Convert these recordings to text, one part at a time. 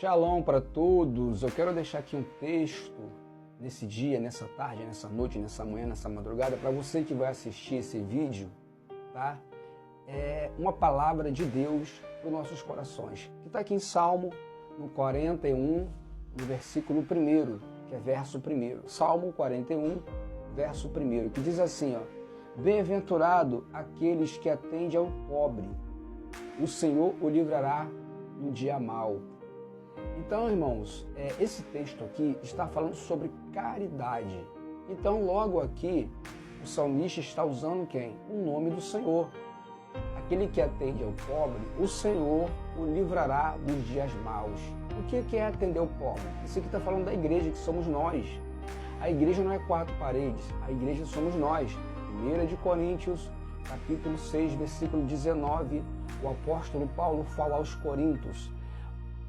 Shalom para todos. Eu quero deixar aqui um texto nesse dia, nessa tarde, nessa noite, nessa manhã, nessa madrugada, para você que vai assistir esse vídeo, tá? É uma palavra de Deus para os nossos corações, que está aqui em Salmo, no 41, no versículo 1, que é verso 1. Salmo 41, verso 1, que diz assim, ó: Bem-aventurado aqueles que atendem ao pobre, o Senhor o livrará no dia mau. Então, irmãos, esse texto aqui está falando sobre caridade. Então, logo aqui, o salmista está usando quem? O nome do Senhor. Aquele que atende ao pobre, o Senhor o livrará dos dias maus. O que é atender ao pobre? Isso aqui está falando da igreja, que somos nós. A igreja não é quatro paredes, a igreja somos nós. 1 Coríntios, capítulo 6, versículo 19, o apóstolo Paulo fala aos Coríntios: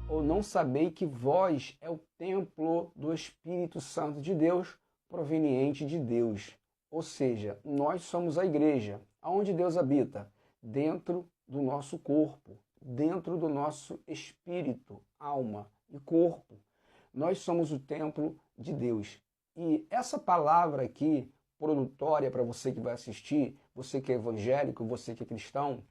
ou não sabei que vós é o templo do Espírito Santo de Deus, proveniente de Deus. Ou seja, nós somos a igreja. Aonde Deus habita? Dentro do nosso corpo, dentro do nosso espírito, alma e corpo. Nós somos o templo de Deus. E essa palavra aqui, produtória para você que vai assistir, você que é evangélico, você que é cristão,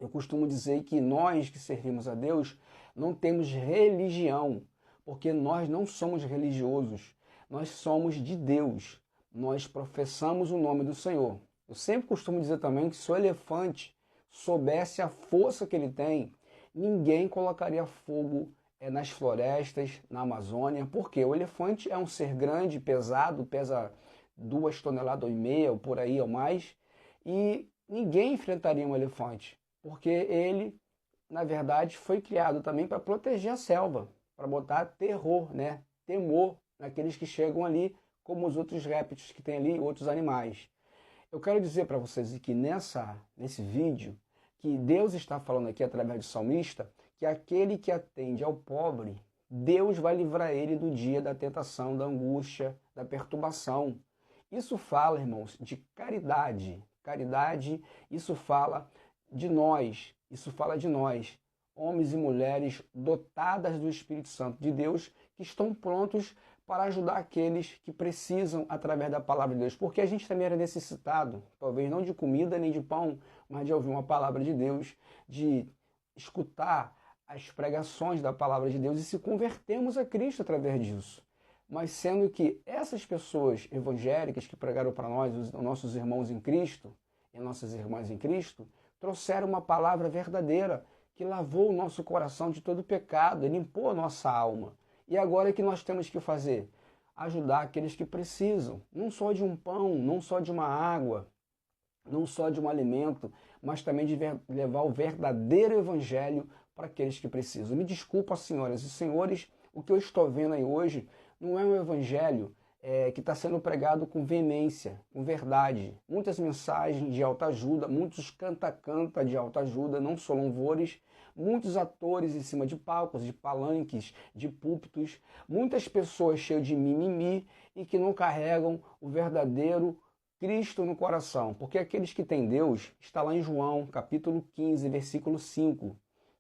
eu costumo dizer que nós que servimos a Deus não temos religião, porque nós não somos religiosos, nós somos de Deus, nós professamos o nome do Senhor. Eu sempre costumo dizer também que se o elefante soubesse a força que ele tem, ninguém colocaria fogo nas florestas, na Amazônia, porque o elefante é um ser grande, pesado, pesa 2,5 toneladas ou por aí ou mais, e ninguém enfrentaria um elefante, porque ele, na verdade, foi criado também para proteger a selva, para botar terror, temor naqueles que chegam ali, como os outros répteis que tem ali, outros animais. Eu quero dizer para vocês que nesse vídeo, que Deus está falando aqui através do salmista, que aquele que atende ao pobre, Deus vai livrar ele do dia da tentação, da angústia, da perturbação. Isso fala, irmãos, de caridade. Caridade, isso fala de nós, homens e mulheres dotadas do Espírito Santo de Deus, que estão prontos para ajudar aqueles que precisam através da palavra de Deus, porque a gente também era necessitado, talvez não de comida nem de pão, mas de ouvir uma palavra de Deus, de escutar as pregações da palavra de Deus e se convertemos a Cristo através disso. Mas sendo que essas pessoas evangélicas que pregaram para nós, os nossos irmãos em Cristo e nossas irmãs em Cristo, trouxeram uma palavra verdadeira que lavou o nosso coração de todo pecado, limpou a nossa alma. E agora o que nós temos que fazer? Ajudar aqueles que precisam, não só de um pão, não só de uma água, não só de um alimento, mas também de levar o verdadeiro evangelho para aqueles que precisam. Me desculpa, senhoras e senhores, o que eu estou vendo aí hoje não é um evangelho que está sendo pregado com veemência, com verdade. Muitas mensagens de autoajuda, muitos canta-canta de autoajuda, não só louvores, muitos atores em cima de palcos, de palanques, de púlpitos, muitas pessoas cheias de mimimi e que não carregam o verdadeiro Cristo no coração. Porque aqueles que têm Deus, está lá em João, capítulo 15, versículo 5,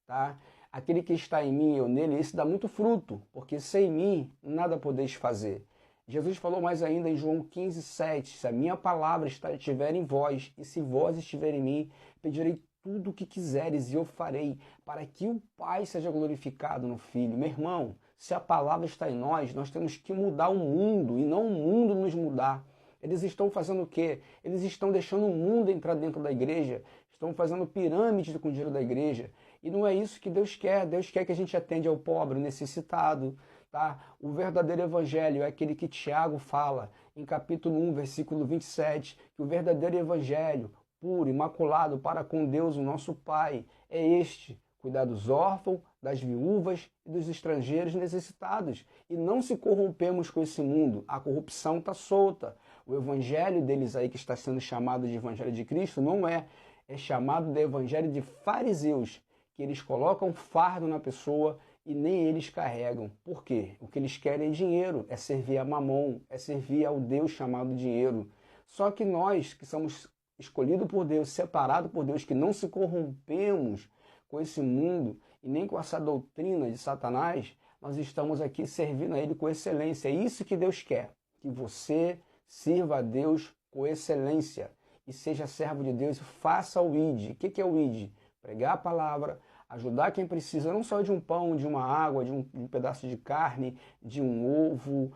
tá? Aquele que está em mim e eu nele, esse dá muito fruto, porque sem mim nada podeis fazer. Jesus falou mais ainda em João 15, 7, se a minha palavra estiver em vós, e se vós estiver em mim, pedirei tudo o que quiseres e eu farei, para que o Pai seja glorificado no Filho. Meu irmão, se a palavra está em nós temos que mudar o mundo, e não o mundo nos mudar. Eles estão fazendo o quê? Eles estão deixando o mundo entrar dentro da igreja, estão fazendo pirâmide com o dinheiro da igreja. E não é isso que Deus quer. Deus quer que a gente atende ao pobre, necessitado. Tá? O verdadeiro evangelho é aquele que Tiago fala em capítulo 1, versículo 27, que o verdadeiro evangelho, puro, imaculado para com Deus, o nosso Pai, é este: cuidar dos órfãos, das viúvas e dos estrangeiros necessitados. E não se corrompemos com esse mundo. A corrupção está solta. O evangelho deles aí, que está sendo chamado de evangelho de Cristo, não é. É chamado de evangelho de fariseus, que eles colocam fardo na pessoa e nem eles carregam. Por quê? O que eles querem é dinheiro, é servir a Mamon, é servir ao Deus chamado dinheiro. Só que nós, que somos escolhidos por Deus, separados por Deus, que não se corrompemos com esse mundo e nem com essa doutrina de Satanás, nós estamos aqui servindo a Ele com excelência. É isso que Deus quer, que você sirva a Deus com excelência e seja servo de Deus e faça o ID. O que é o ID? Pregar a palavra, ajudar quem precisa, não só de um pão, de uma água, de um pedaço de carne, de um ovo,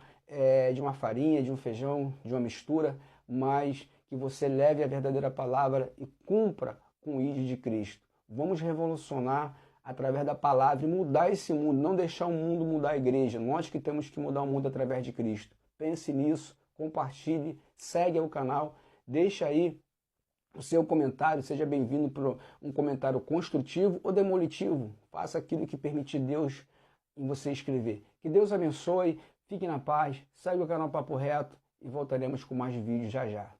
de uma farinha, de um feijão, de uma mistura, mas que você leve a verdadeira palavra e cumpra com o ID de Cristo. Vamos revolucionar através da palavra e mudar esse mundo, não deixar o mundo mudar a igreja. Nós que temos que mudar o mundo através de Cristo. Pense nisso, compartilhe, segue o canal, deixa aí o seu comentário, seja bem-vindo para um comentário construtivo ou demolitivo. Faça aquilo que permitir Deus em você escrever. Que Deus abençoe, fique na paz, segue o canal Papo Reto e voltaremos com mais vídeos já já.